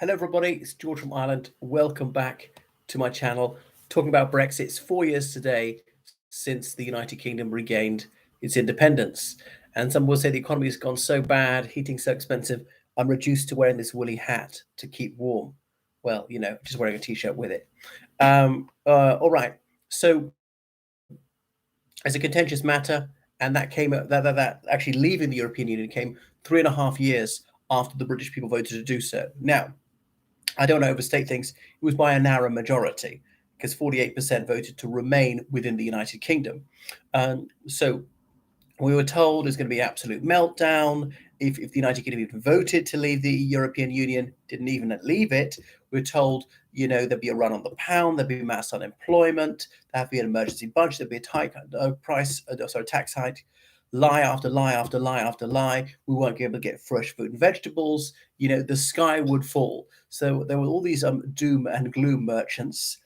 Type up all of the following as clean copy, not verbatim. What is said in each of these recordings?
Hello, everybody. It's George from Ireland. Welcome back to my channel. Talking about Brexit. It's 4 years today since the United Kingdom regained its independence. And some will say the economy has gone so bad, heating's so expensive, I'm reduced to wearing this woolly hat to keep warm. Well, just wearing a t-shirt with it. All right. So it's a contentious matter, and that actually leaving the European Union came 3.5 years after the British people voted to do so. Now, I don't want to overstate things. It was by a narrow majority because 48% voted to remain within the United Kingdom. So we were told there's going to be absolute meltdown if the United Kingdom even voted to leave the European Union, didn't even leave it. We were told, there'd be a run on the pound, there'd be mass unemployment, there'd be an emergency budget, there'd be a tax hike. Lie after lie after lie after lie. We won't be able to get fresh fruit and vegetables. The sky would fall. So there were all these doom and gloom merchants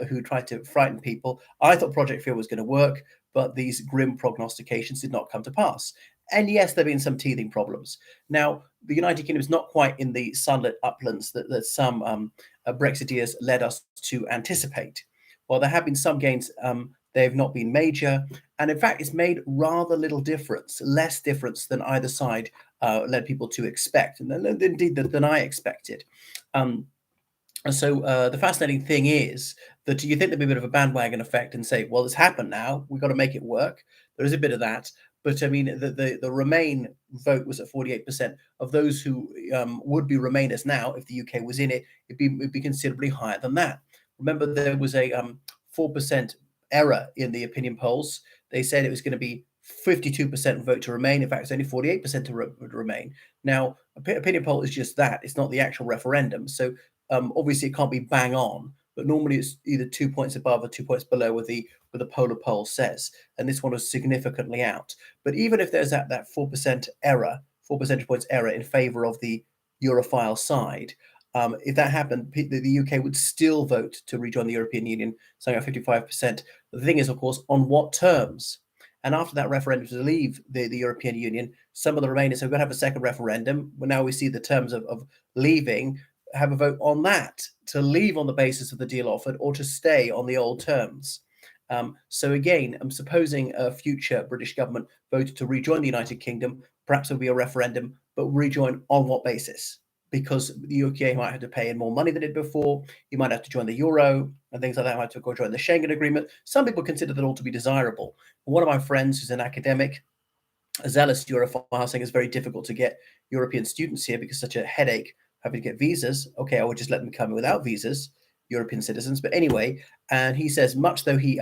who tried to frighten people. I thought Project Fear was going to work, but these grim prognostications did not come to pass. And yes, there have been some teething problems. Now, the United Kingdom is not quite in the sunlit uplands that some Brexiteers led us to anticipate. While there have been some gains, they've not been major. And in fact, it's made rather little difference, less difference than either side led people to expect, and indeed than I expected. So the fascinating thing is that you think there'd be a bit of a bandwagon effect and say, well, it's happened now, we've got to make it work. There is a bit of that. But I mean, the Remain vote was at 48%. Of those who would be Remainers now, if the UK was in it, it'd be considerably higher than that. Remember, there was a 4% error in the opinion polls. They said it was going to be 52% vote to remain. In fact, it's only 48% to remain. Now, opinion poll is just that. It's not the actual referendum. So obviously, it can't be bang on, but normally it's either 2 points above or 2 points below what the polar poll says. And this one was significantly out. But even if there's that 4% error, 4 percentage points error in favor of the Europhile side, if that happened, the UK would still vote to rejoin the European Union, saying at 55%. The thing is, of course, on what terms? And after that referendum to leave the European Union, some of the Remainers are going to have a second referendum. But now we see the terms of leaving, have a vote on that, to leave on the basis of the deal offered or to stay on the old terms. So again, I'm supposing a future British government voted to rejoin the United Kingdom. Perhaps there'll be a referendum, but rejoin on what basis? Because the UK might have to pay in more money than it did before. You might have to join the euro and things like that. Might have to go join the Schengen Agreement. Some people consider that all to be desirable. One of my friends, who's an academic, a zealous Europhile, saying it's very difficult to get European students here because such a headache having to get visas. Okay, I would just let them come without visas, European citizens. But anyway, and he says, much though he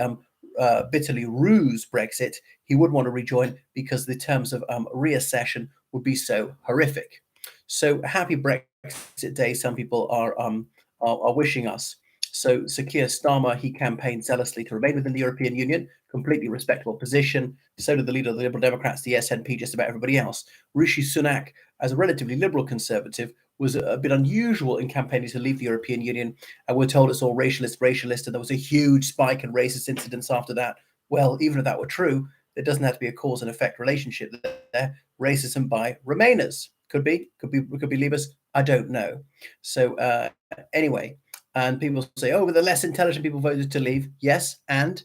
bitterly rues Brexit, he would want to rejoin because the terms of reaccession would be so horrific. So happy Brexit Day, some people are wishing us. So Sir Keir Starmer, he campaigned zealously to remain within the European Union, completely respectable position. So did the leader of the Liberal Democrats, the SNP, just about everybody else. Rishi Sunak, as a relatively liberal conservative, was a bit unusual in campaigning to leave the European Union. And we're told it's all racialist, and there was a huge spike in racist incidents after that. Well, even if that were true, there doesn't have to be a cause and effect relationship there. Racism by Remainers. Could be Leavers. I don't know. So anyway, and people say, oh, but the less intelligent people voted to leave. Yes, and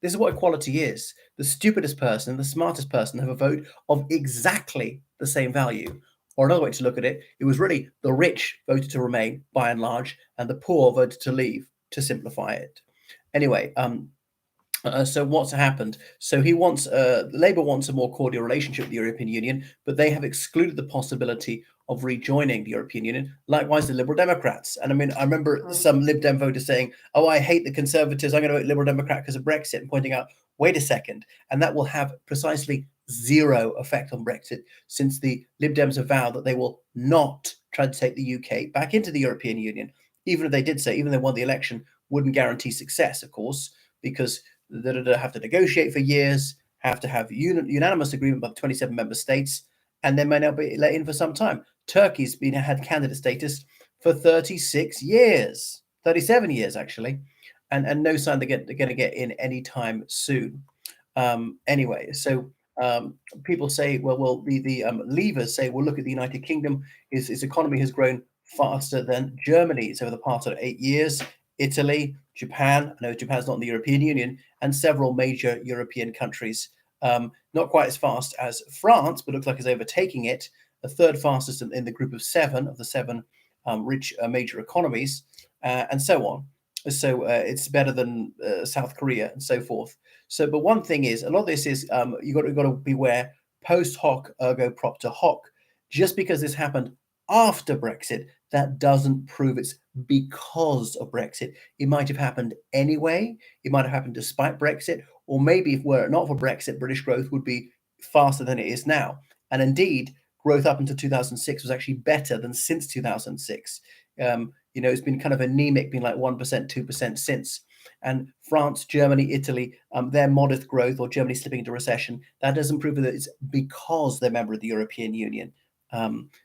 this is what equality is. The stupidest person and the smartest person have a vote of exactly the same value. Or another way to look at it, it was really the rich voted to remain by and large, and the poor voted to leave, to simplify it. Anyway, so what's happened? So Labour wants a more cordial relationship with the European Union, but they have excluded the possibility of rejoining the European Union. Likewise, the Liberal Democrats. And I mean, I remember some Lib Dem voters saying, oh, I hate the Conservatives, I'm going to vote Liberal Democrat because of Brexit, and pointing out, wait a second, and that will have precisely zero effect on Brexit, since the Lib Dems have vowed that they will not try to take the UK back into the European Union. Even if they did say, even if they won the election, wouldn't guarantee success, of course, because they have to negotiate for years, have to have unanimous agreement by the 27 member states, and they may not be let in for some time. Turkey's had candidate status for 36 years, 37 years actually, and no sign they're going to get in anytime soon. Anyway, so people say, well, the leavers say, well, look at the United Kingdom. Its economy has grown faster than Germany's over the past 8 years. Italy, Japan, I know Japan's not in the European Union, and several major European countries. Not quite as fast as France, but looks like it's overtaking it. The third fastest in the group of seven of the seven rich major economies, and so on. So it's better than South Korea and so forth. So, but one thing is, a lot of this is got to beware post hoc ergo propter hoc. Just because this happened after Brexit, that doesn't prove it's because of Brexit. It might have happened anyway. It might have happened despite Brexit, or maybe if were it not for Brexit, British growth would be faster than it is now. And indeed, growth up until 2006 was actually better than since 2006. It's been kind of anemic, been like 1%, 2% since. And France, Germany, Italy, their modest growth, or Germany slipping into recession, that doesn't prove that it's because they're a member of the European Union.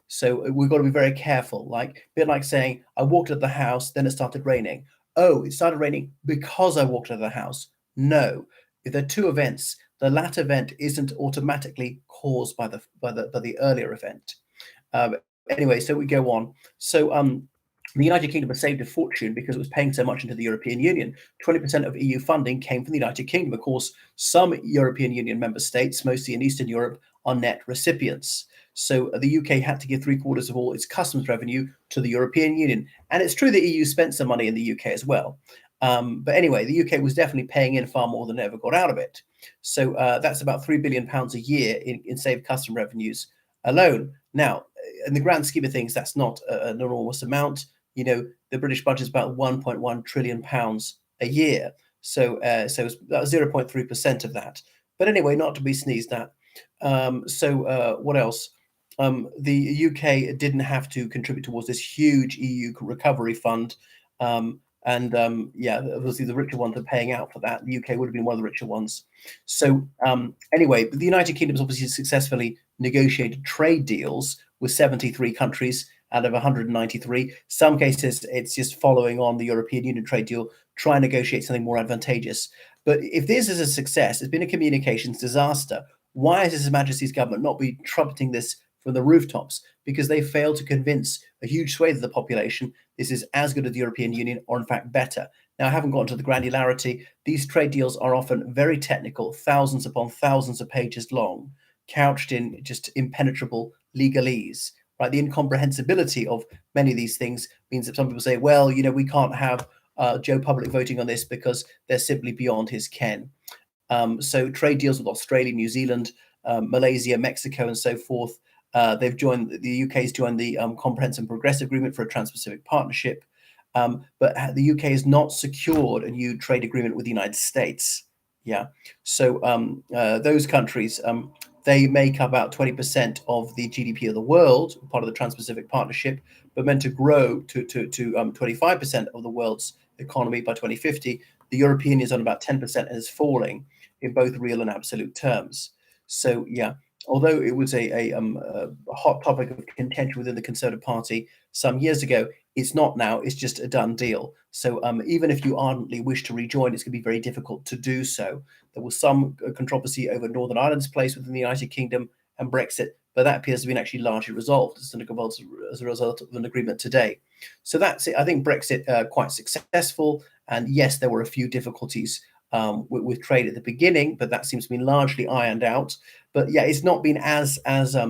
So we've got to be very careful. Like a bit like saying, I walked out of the house, then it started raining. Oh, it started raining because I walked out of the house. No, if there are two events, the latter event isn't automatically caused by the earlier event. Um, anyway, so we go on. So the United Kingdom has saved a fortune because it was paying so much into the European Union. 20% of EU funding came from the United Kingdom. Of course, some European Union member states, mostly in Eastern Europe, are net recipients. So the UK had to give 3/4 of all its customs revenue to the European Union. And it's true the EU spent some money in the UK as well. But anyway, the UK was definitely paying in far more than it ever got out of it. So that's about £3 billion a year in saved custom revenues alone. Now, in the grand scheme of things, that's not an enormous amount. The British budget is about £1.1 trillion a year. So it's about 0.3% of that. But anyway, not to be sneezed at. What else? The UK didn't have to contribute towards this huge EU recovery fund. Obviously the richer ones are paying out for that. The UK would have been one of the richer ones. So anyway, the United Kingdom has obviously successfully negotiated trade deals with 73 countries out of 193. Some cases, it's just following on the European Union trade deal, try and negotiate something more advantageous. But if this is a success, it's been a communications disaster. Why has His Majesty's government not been trumpeting this from the rooftops? Because they failed to convince a huge swathe of the population this is as good as the European Union, or in fact better. Now, I haven't gone to the granularity. These trade deals are often very technical, thousands upon thousands of pages long, couched in just impenetrable legalese. Right, the incomprehensibility of many of these things means that some people say, well, we can't have Joe Public voting on this because they're simply beyond his ken. So trade deals with Australia, New Zealand, Malaysia, Mexico, and so forth. The UK's joined the Comprehensive and Progressive Agreement for a Trans-Pacific Partnership, but the UK has not secured a new trade agreement with the United States. Yeah, so those countries, they make up about 20% of the GDP of the world, part of the Trans-Pacific Partnership, but meant to grow to 25% of the world's economy by 2050. The European is on about 10% and is falling in both real and absolute terms. So yeah, although it was a hot topic of contention within the Conservative Party some years ago, it's not now. It's just a done deal. So even if you ardently wish to rejoin, it's going to be very difficult to do so. There was some controversy over Northern Ireland's place within the United Kingdom and Brexit, but that appears to have been actually largely resolved as a result of an agreement today. So that's it. I think Brexit quite successful. And yes, there were a few difficulties with trade at the beginning, but that seems to be largely ironed out. But yeah, it's not been as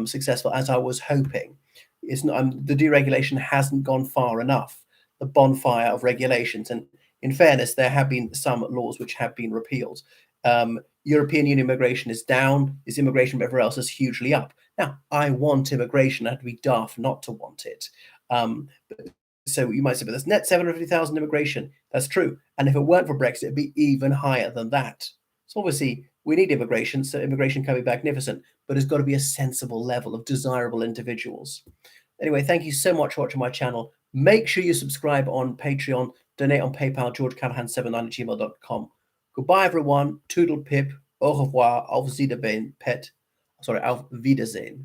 successful as I was hoping. It's not. The deregulation hasn't gone far enough. The bonfire of regulations, and in fairness, there have been some laws which have been repealed. European Union immigration is down. Is immigration everywhere else is hugely up. Now, I want immigration. I'd be daft not to want it. So you might say, but there's net 750,000 immigration. That's true. And if it weren't for Brexit, it'd be even higher than that. So obviously, we need immigration. So immigration can be magnificent, but it's got to be a sensible level of desirable individuals. Anyway, thank you so much for watching my channel. Make sure you subscribe on Patreon, donate on PayPal, georgecallahan79@gmail.com. Goodbye, everyone. Toodle pip. Au revoir. Auf Wiedersehen, pet. Sorry, auf Wiedersehen.